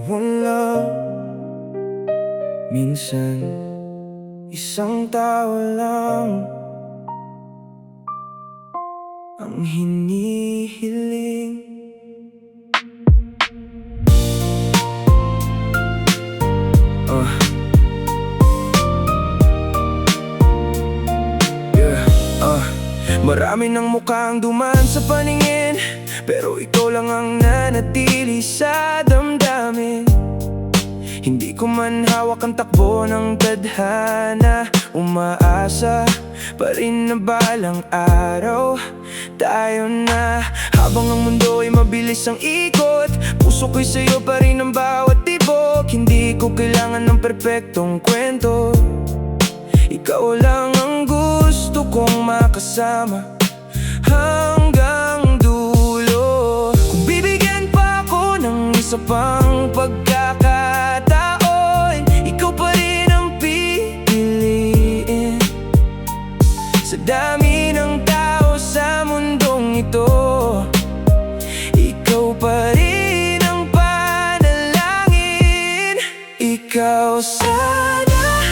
one love. Minsan, isang tao lang ang hinihiling. Marami ng mukhang dumaan sa paningin, pero ikaw lang ang nanatili sa damdamin. Hindi ko man hawak ang takbo ng tadhana, umaasa pa rin na balang araw tayo na. Habang ang mundo ay mabilis ang ikot, puso ko'y sa'yo pa rin ang bawat tibok. Hindi ko kailangan ng perpektong kwento, ikaw lang ang gusto kong makasama hanggang dulo. Kung bibigyan pa ako ng isa pang pagkakataon, ikaw pa rin ang pipiliin. Sa dami ng tao sa mundong ito, ikaw pa rin ang panalangin. Ikaw sana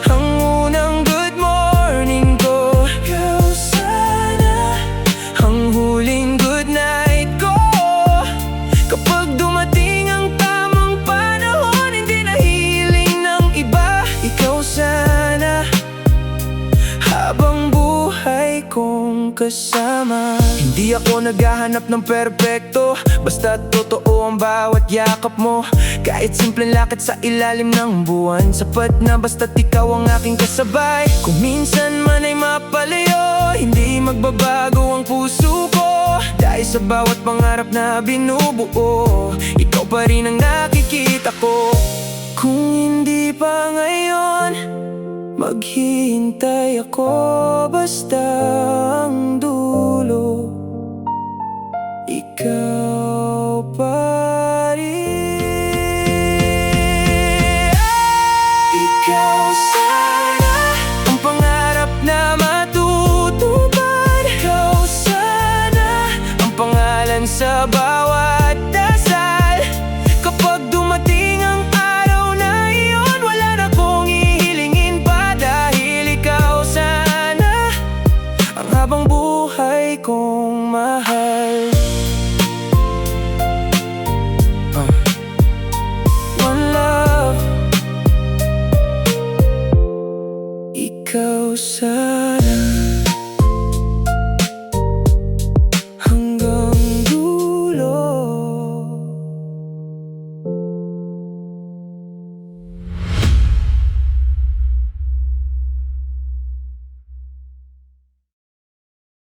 ang unang good morning ko, ikaw sana ang huling good night ko. Kapag dumating ang tamang panahon, hindi na hiling ng iba. Ikaw sana habang buhay kong kasama. Hindi ako naghahanap ng perpekto, basta totoo ang bawat yakap mo. Kahit simpleng lakad sa ilalim ng buwan, sapat na basta't ikaw ang aking kasabay. Kung minsan man ay mapalayo, hindi magbabago ang puso ko. Dahil sa bawat pangarap na binubuo, ikaw pa rin ang nakikita ko. Kung hindi pa ngayon, maghihintay ako basta ang dulo. Ikaw pa rin. Ikaw sana ang pangarap na matutupad. Ikaw sana ang pangalan sa bawat dasal. Kapag dumating ang araw na iyon, wala na akong hihilingin pa, dahil ikaw sana ang habang buhay kong mahal.